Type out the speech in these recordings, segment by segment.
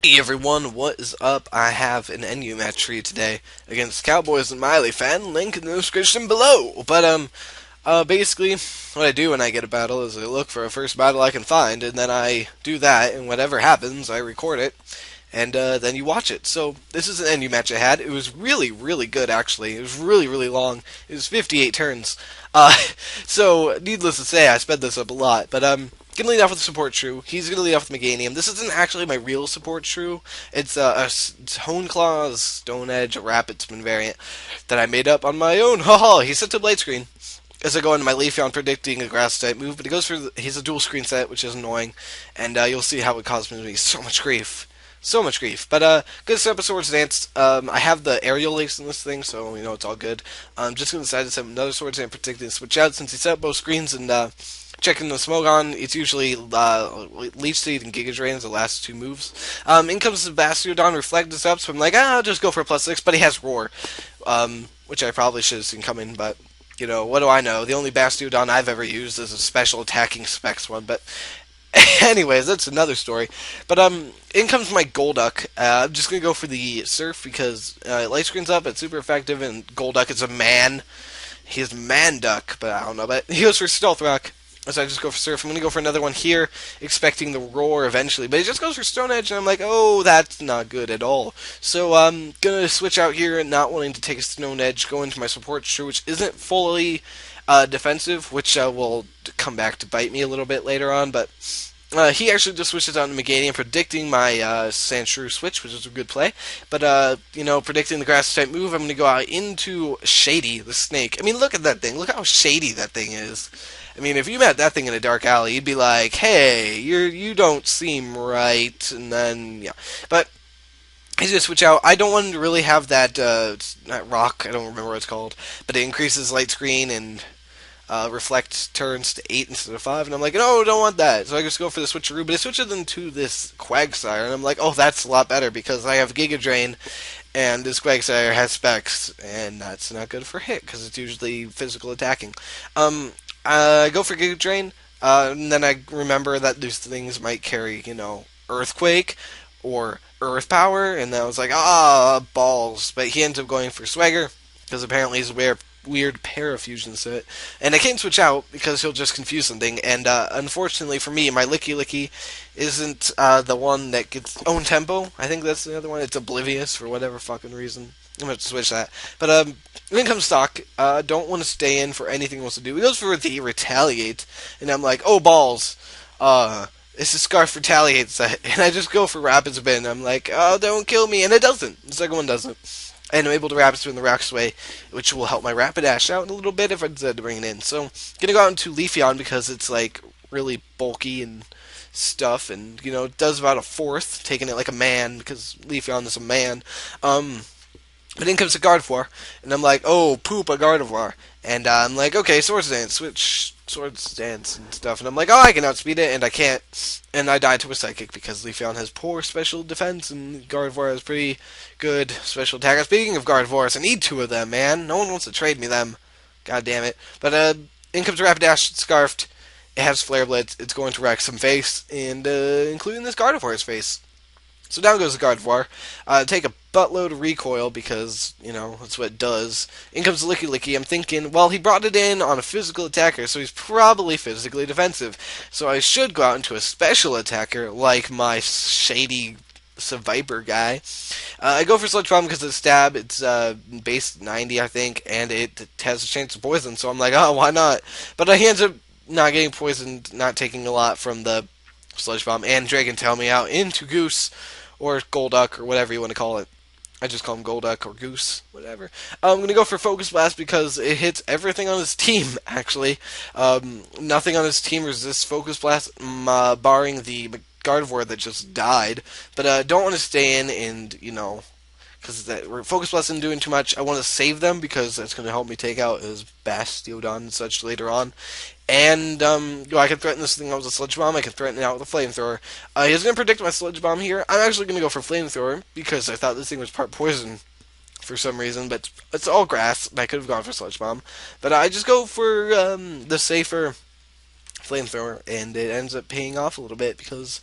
Hey everyone, what is up? I have an NU match for you today against Cowboys and MileyFan. Link in the description below. Basically, what I do when I get a battle is I look for a first battle I can find, and then I do that, and whatever happens, I record it, and then you watch it. So this is an NU match I had. It was really, really good actually. It was really, really long. It was 58 turns. Uh, so needless to say, I sped this up a lot. Gonna lead off with support shrew. He's gonna lead off with Meganium. This isn't actually my real support shrew. It's Hone Claws, Stone Edge, a Rapid Spin variant that I made up on my own. Haha! He's set to Blade Screen. As I go into my Leafeon predicting a grass type move, but he goes for he's a dual screen set, which is annoying, and you'll see how it causes me so much grief. So much grief. Good step of Swords Dance. I have the aerial lace in this thing, so it's all good. I'm just gonna decide to set another Swords Dance predicting switch out since he set up both screens and checking the Smogon. It's usually Leech Seed and Giga Drain as the last two moves. In comes the Bastiodon, reflect this up, so I'm like, I'll just go for a +6, but he has Roar, which I probably should have seen coming, but what do I know? The only Bastiodon I've ever used is a special attacking specs one, but anyways, that's another story. In comes my Golduck. I'm just gonna go for the Surf because light screen's up, it's super effective, and Golduck is a man. He's Man Duck, but I don't know. But he goes for Stealth Rock. So I just go for Surf. I'm going to go for another one here, expecting the Roar eventually. But he just goes for Stone Edge, and I'm like, oh, that's not good at all. So I'm going to switch out here, not wanting to take a Stone Edge, go into my support shrew, which isn't fully defensive, which will come back to bite me a little bit later on. But he actually just switches out to Meganium, predicting my Sandshrew switch, which is a good play. Predicting the grass type move, I'm going to go out into Shady, the snake. I mean, look at that thing. Look how shady that thing is. I mean, if you met that thing in a dark alley, you'd be like, hey, you don't seem right. And then, yeah. But he's going to switch out. I don't want him to really have that rock. I don't remember what it's called. But it increases light screen and reflect turns to 8 instead of 5, and I'm like, no, don't want that. So I just go for the switcheroo, but it switches into this Quagsire, and I'm like, oh, that's a lot better because I have Giga Drain, and this Quagsire has specs, and that's not good for hit because it's usually physical attacking. I go for Giga Drain, and then I remember that these things might carry, Earthquake or Earth Power, and then I was like, balls. But he ends up going for Swagger because apparently he's weird parafusion set, and I can't switch out because he'll just confuse something. And unfortunately for me, my Licky Licky isn't the one that gets own tempo. I think that's the other one. It's oblivious for whatever fucking reason. I'm gonna have to switch that. Then comes Stock. Don't want to stay in for anything he wants to do. He goes for the Retaliate, and I'm like, oh balls. It's a Scarf Retaliates, and I just go for Rapid Spin. I'm like, oh, don't kill me, and it doesn't. The second one doesn't. And I'm able to Rapid Spin the Rock's-Way, which will help my Rapidash out a little bit if I decide to bring it in. So, gonna go out into Leafeon because it's like really bulky and stuff, and it does about a fourth, taking it like a man because Leafeon is a man. But in comes a Gardevoir, and I'm like, oh, poop, a Gardevoir. And I'm like, okay, Swords Dance, switch Swords Dance and stuff. And I'm like, oh, I can outspeed it, and I can't. And I die to a Psychic because Leafeon has poor special defense, and Gardevoir has pretty good special attack. Speaking of Gardevoirs, I need 2 of them, man. No one wants to trade me them. God damn it. In comes Rapidash, Scarfed. It has Flare Blitz. It's going to wreck some face, and including this Gardevoir's face. So down goes the Gardevoir. Take a buttload of recoil because, that's what it does. In comes the Licky Licky. I'm thinking, well, he brought it in on a physical attacker, so he's probably physically defensive. So I should go out into a special attacker like my shady Viper guy. I go for Sludge Bomb because of the stab. It's base 90, I think, and it has a chance of poison. So I'm like, oh, why not? But he ends up not getting poisoned, not taking a lot from the Sludge Bomb, and Dragon Tail me out into Goose, or Golduck, or whatever you want to call it. I just call him Golduck or Goose, whatever. I'm going to go for Focus Blast because it hits everything on his team, actually. Nothing on his team resists Focus Blast, barring the Gardevoir that just died. But don't want to stay in and, because that Focus Blast isn't doing too much. I want to save them because that's going to help me take out his Bastiodon and such later on. And I can threaten this thing out with a Sludge Bomb. I can threaten it out with a Flamethrower. He's going to predict my Sludge Bomb here. I'm actually going to go for Flamethrower because I thought this thing was part poison for some reason. But it's all grass. I could have gone for Sludge Bomb. But I just go for the safer flamethrower, and it ends up paying off a little bit because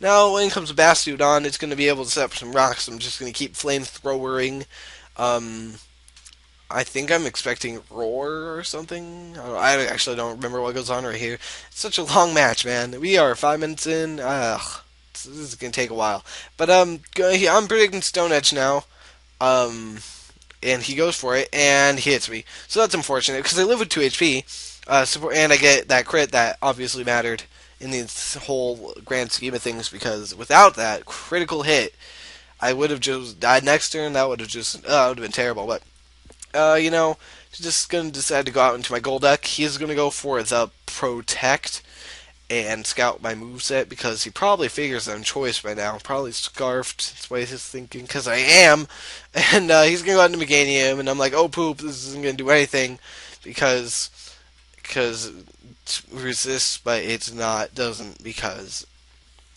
now when it comes to Bastiodon, it's going to be able to set up some rocks. I'm just going to keep flamethrowering. Um, I think I'm expecting Roar or something. I actually don't remember what goes on right here. It's such a long match, man. We are 5 minutes in. Ugh, this is gonna take a while. But I'm predicting Stone Edge now. Um, and he goes for it, and he hits me. So that's unfortunate because I live with 2 HP. And I get that crit that obviously mattered in this whole grand scheme of things because without that critical hit, I would have just died next turn. That would have just would have been terrible. But just gonna decide to go out into my gold deck. He's gonna go for the protect and scout my moveset because he probably figures I'm choice by now. Probably scarfed. That's what he's thinking because I am. And he's gonna go out into Meganium, and I'm like, oh poop, this isn't gonna do anything because resists, but it's not doesn't because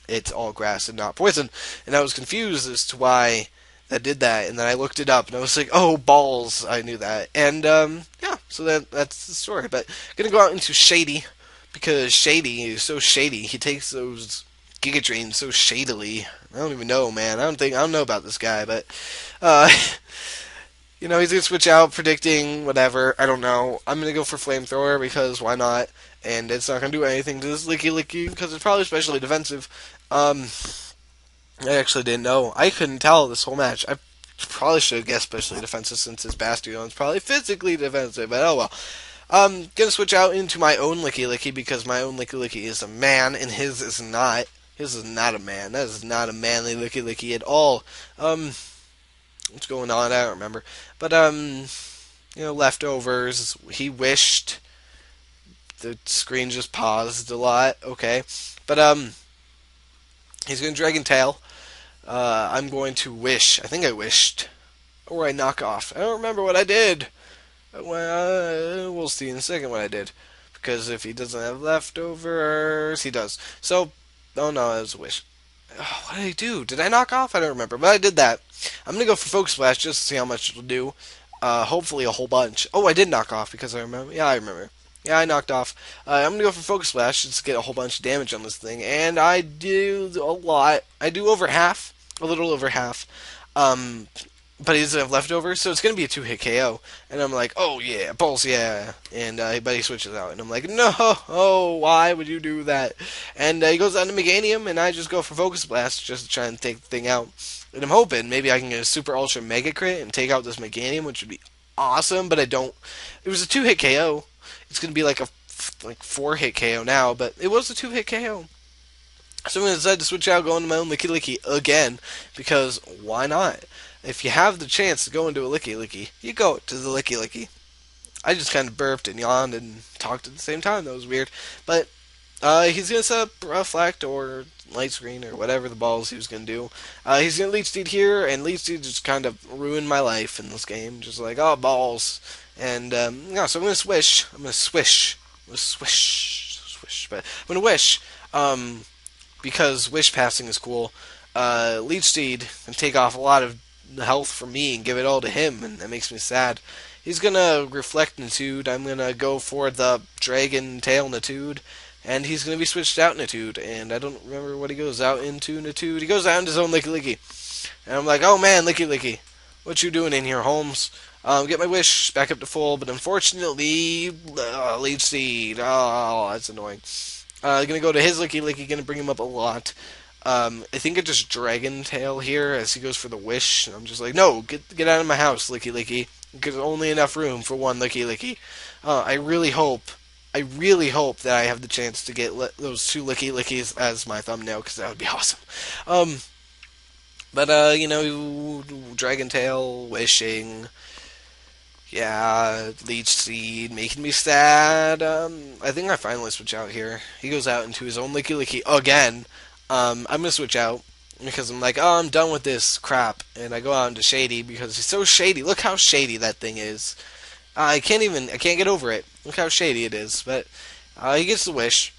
it's all grass and not poison. And I was confused as to why that did that, and then I looked it up, and I was like, oh, balls, I knew that. And, yeah, so that's the story. But I'm going to go out into Shady, because Shady is so shady. He takes those Giga Drains so shadily. I don't even know, man. I don't know about this guy, but, he's going to switch out, predicting whatever. I don't know. I'm going to go for Flamethrower, because why not? And it's not going to do anything to this Licky, because it's probably especially defensive. I actually didn't know. I couldn't tell this whole match. I probably should have guessed especially defensive since his Bastion's probably physically defensive, but oh well. Gonna switch out into my own Licky because my own Licky is a man and his is not. His is not a man. That is not a manly Licky at all. What's going on? I don't remember. But leftovers. He wished. The screen just paused a lot. Okay, but he's gonna Dragon Tail. I'm going to wish. I think I wished. Or I knock off. I don't remember what I did. Well, we'll see in a second what I did. Because if he doesn't have leftovers, he does. So, oh no, that was a wish. Oh, what did I do? Did I knock off? I don't remember. But I did that. I'm going to go for Focus Blast just to see how much it'll do. Hopefully a whole bunch. Oh, I did knock off because I remember. Yeah, I remember. Yeah, I knocked off. I'm going to go for Focus Blast just to get a whole bunch of damage on this thing. And I do a lot. I do over half. A little over half. But he doesn't have leftovers, so it's going to be a 2-hit KO. And I'm like, oh yeah, balls yeah. And but he switches out, and I'm like, no, oh, why would you do that? And he goes on to Meganium, and I just go for Focus Blast just to try and take the thing out. And I'm hoping maybe I can get a Super Ultra Mega Crit and take out this Meganium, which would be awesome, but I don't. It was a 2-hit KO. It's going to be like a 4-hit KO now, but it was a 2-hit KO. So I'm going to decide to switch out, go into my own Licky again, because why not? If you have the chance to go into a Licky, you go to the Licky. I just kind of burped and yawned and talked at the same time. That was weird. But he's going to set up Reflect or Light Screen or whatever the balls he was going to do. He's going to Leech Seed here, and Leech Seed just kind of ruined my life in this game. Just like, oh, balls. And, yeah, so I'm going to swish. I'm going to swish. But I'm going to wish. Because Wish Passing is cool. Leech Seed can take off a lot of health from me and give it all to him, and that makes me sad. He's gonna Reflect Nitude. I'm gonna go for the Dragon Tail Nitude, and he's gonna be switched out Nitude, and I don't remember what he goes out into Nitude. He goes out into his own Licky. And I'm like, oh man, Licky. What you doing in here, Holmes? Get my wish back up to full, but unfortunately, Leech Seed. Oh, that's annoying. Gonna go to his Licky, gonna bring him up a lot. I think I just Dragon Tail here as he goes for the wish, and I'm just like, no, get out of my house, Licky. There's only enough room for one Licky. I really hope that I have the chance to get those 2 Lickys as my thumbnail, because that would be awesome. Dragon Tail, wishing, yeah, Leech Seed, making me sad. I think I finally switch out here. He goes out into his own Licky again. I'm gonna switch out because I'm like, oh, I'm done with this crap, and I go out into Shady because he's so shady. Look how shady that thing is. I can't get over it. Look how shady it is. But he gets the wish.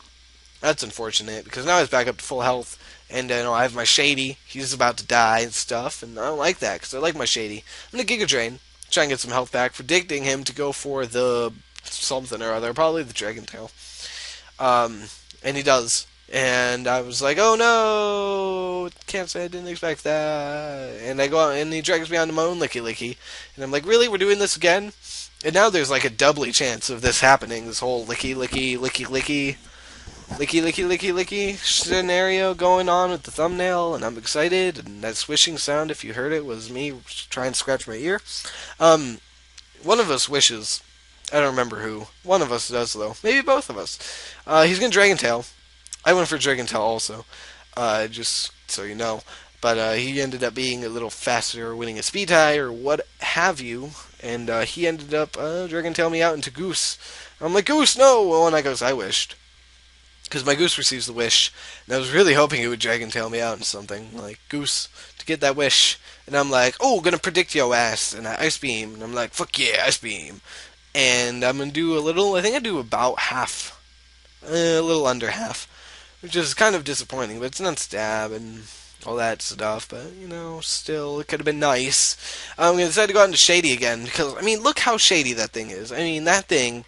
That's unfortunate because now he's back up to full health, and I have my Shady. He's about to die and stuff, and I don't like that because I like my Shady. I'm gonna Giga Drain, try and get some health back, predicting him to go for the something or other, probably the Dragon Tail. And he does. And I was like, oh no, can't say I didn't expect that. And I go out and he drags me onto my own licky licky. And I'm like, really? We're doing this again? And now there's like a doubly chance of this happening. This whole licky licky licky licky licky licky licky licky scenario going on with the thumbnail. And I'm excited. And that swishing sound, if you heard it, was me trying to scratch my ear. Um, One of us wishes. I don't remember who. One of us does, though. Maybe both of us. He's going to Dragon Tail. I went for Dragon Tail also, just so you know. But he ended up being a little faster, winning a speed tie or what have you. And he ended up Dragon Tail me out into Goose. I'm like, Goose, no! Well, and I goes, I wished. Because my Goose receives the wish. And I was really hoping it would Dragon Tail me out into something. Like, Goose, to get that wish. And I'm like, oh, gonna predict yo ass. And I Ice Beam. And I'm like, fuck yeah, Ice Beam. And I'm gonna do a little, I think I do about half. A little under half. Which is kind of disappointing, but it's not stab and all that stuff. But, you know, still, it could have been nice. I'm going to decide to go out into Shady again, because, I mean, look how shady that thing is. I mean, that thing,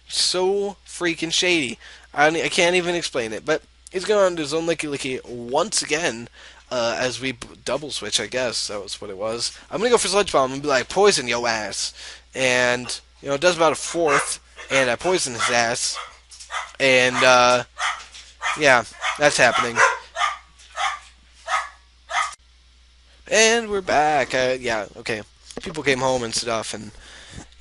so freaking shady. I can't even explain it, but he's going on to his own Licky Licky once again, as we double switch, I guess. That was what it was. I'm going to go for Sludge Bomb and be like, poison yo ass. And, you know, it does about a fourth, and I poison his ass. And, yeah, that's happening. And we're back. Yeah, okay. People came home and stuff, and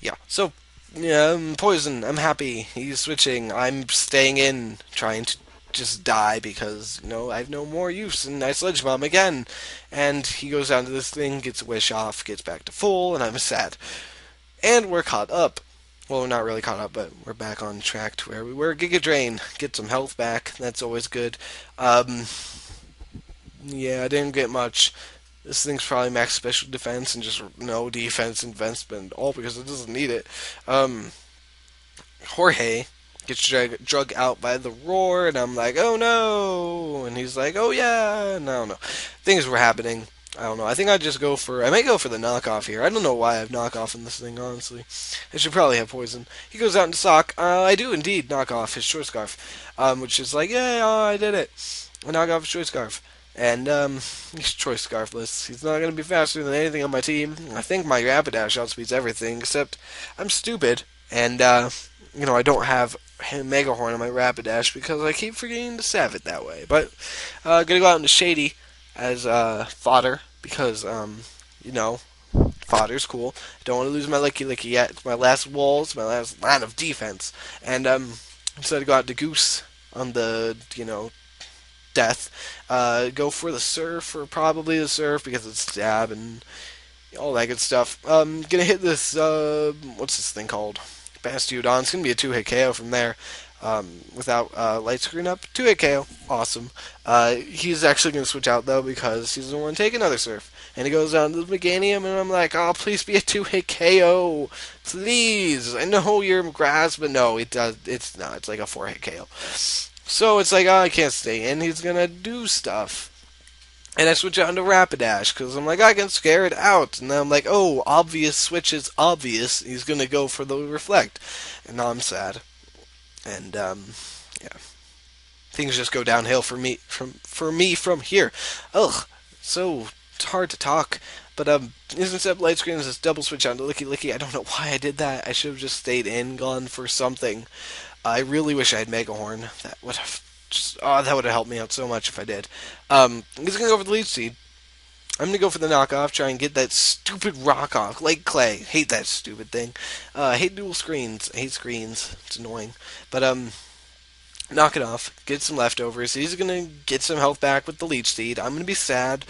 yeah. So, yeah, Poison, I'm happy. He's switching. I'm staying in, trying to just die because, you know, I have no more use, and I Sledge Bomb again. And he goes down to this thing, gets a wish off, gets back to full, and I'm sad. And we're caught up. Well, we're not really caught up, but we're back on track to where we were. Giga Drain, get some health back. That's always good. Yeah, I didn't get much. This thing's probably max special defense and just no defense investment, all because it doesn't need it. Jorge gets drug out by the roar, and I'm like, oh no! And he's like, oh yeah! And I don't know. Things were happening. I don't know. I think I'd just go for. I might go for the knockoff here. I don't know why I have knockoff in this thing, honestly. I should probably have poison. He goes out into sock. I do indeed knock off his short scarf, which is like, yeah, I did it. I knock off his short scarf. And he's choice scarfless. He's not going to be faster than anything on my team. I think my Rapidash outspeeds everything, except I'm stupid. And, you know, I don't have Mega Horn on my Rapidash because I keep forgetting to save it that way. But, going to go out into Shady as fodder because, you know, fodder's cool. I don't want to lose my Licky Licky yet. It's my last wall. It's my last line of defense. And instead to go out to Goose on the, you know, death. Go for the surf, or probably the surf because it's stab and all that good stuff. Gonna hit this, what's this thing called? Bastiodon. It's gonna be a 2-hit KO from there. Without light screen up. 2-hit KO. Awesome. He's actually gonna switch out though because he doesn't want to take another surf. And he goes down to the Meganium, and I'm like, oh, please be a 2-hit KO. Please. I know you're grass, but no, it does. It's not. It's like a 4-hit KO. So it's like, oh, I can't stay in. He's gonna do stuff. And I switch out to Rapidash because I'm like, I can scare it out. And then I'm like, oh, obvious switch is obvious. He's gonna go for the Reflect. And now I'm sad. And yeah, things just go downhill for me from here. Ugh, so it's hard to talk. But instead of light screen is this double switch on to Licky Licky. I don't know why I did that. I should have just stayed in, gone for something. I really wish I had Mega Horn. That would have that would have helped me out so much if I did. I'm just gonna go for the lead seed. I'm gonna go for the knockoff, try and get that stupid rock off. Like Clay. Hate that stupid thing. Hate dual screens. I hate screens. It's annoying. But knock it off. Get some leftovers. He's gonna get some health back with the leech seed. I'm gonna be sad.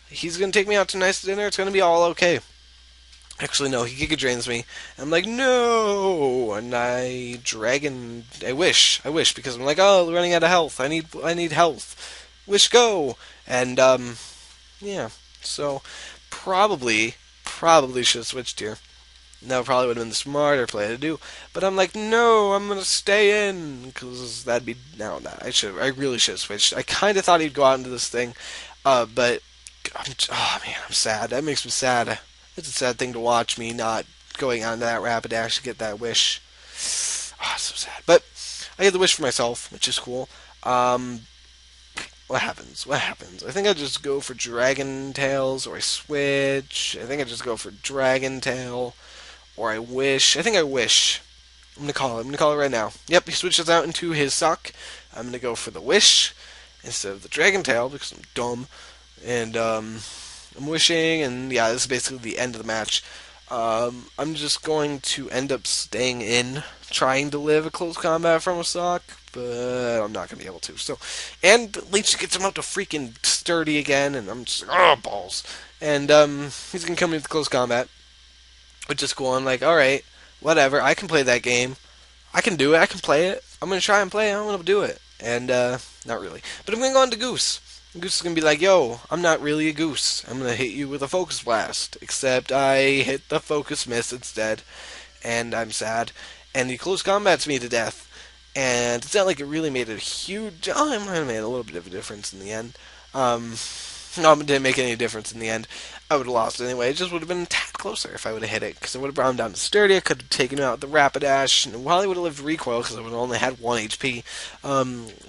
He's gonna take me out to a nice dinner. It's gonna be all okay. Actually, no, he Giga Drains me. I'm like, no! And I wish, because I'm like, oh, running out of health. I need health. Wish go! And, yeah. So, probably should have switched here. That probably would have been the smarter play to do. But I'm like, no, I'm gonna stay in, because that'd be, no, I really should have switched. I kind of thought he'd go out into this thing, but, oh man, I'm sad. That makes me sad. It's a sad thing to watch me not going on to that Rapidash to get that wish. Oh, so sad. But I get the wish for myself, which is cool. Um, what happens? What happens? I think I just go for Dragon Tails, or I switch. I think I just go for Dragon Tail, or I wish. I think I wish. I'm gonna call it. I'm gonna call it right now. Yep, he switches out into his sock. I'm gonna go for the wish instead of the Dragon Tail because I'm dumb. And I'm wishing, and yeah, this is basically the end of the match. I'm just going to end up staying in, trying to live a close combat from a sock, but I'm not going to be able to. So, and Leech gets him out to freaking sturdy again, and I'm just like, oh, balls. And he's going to come into close combat, which is cool. I'm like, alright, whatever, I can play that game. I can do it, I can play it. I'm going to try and play it, I'm going to do it. And, not really. But I'm going to go on to Goose. Goose is going to be like, yo, I'm not really a goose. I'm going to hit you with a focus blast. Except I hit the focus miss instead. And I'm sad. And he close combats me to death. And it's not like it really made a huge... Oh, it might have made a little bit of a difference in the end. No, it didn't make any difference in the end. I would have lost anyway. It just would have been a tad closer if I would have hit it. Because I would have brought him down to sturdy. I could have taken him out with the Rapidash. And while he would have lived recoil, because I would have only had 1 HP.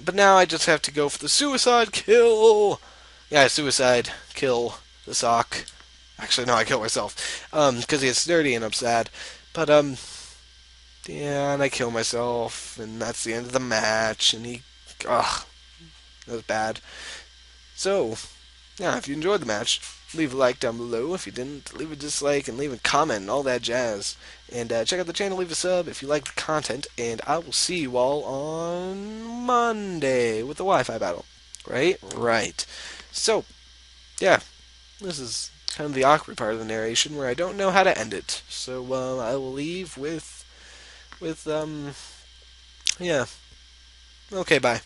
But now I just have to go for the suicide kill. Yeah, suicide kill the sock. Actually, no, I killed myself. Because he is sturdy and I'm sad. But, yeah, and I kill myself. And that's the end of the match. And he... Ugh. That was bad. So... Yeah, if you enjoyed the match, leave a like down below. If you didn't, leave a dislike and leave a comment and all that jazz. And check out the channel, leave a sub if you like the content. And I will see you all on Monday with the Wi-Fi battle. Right? Right. So, yeah, this is kind of the awkward part of the narration where I don't know how to end it. So I will leave with yeah. Okay, bye.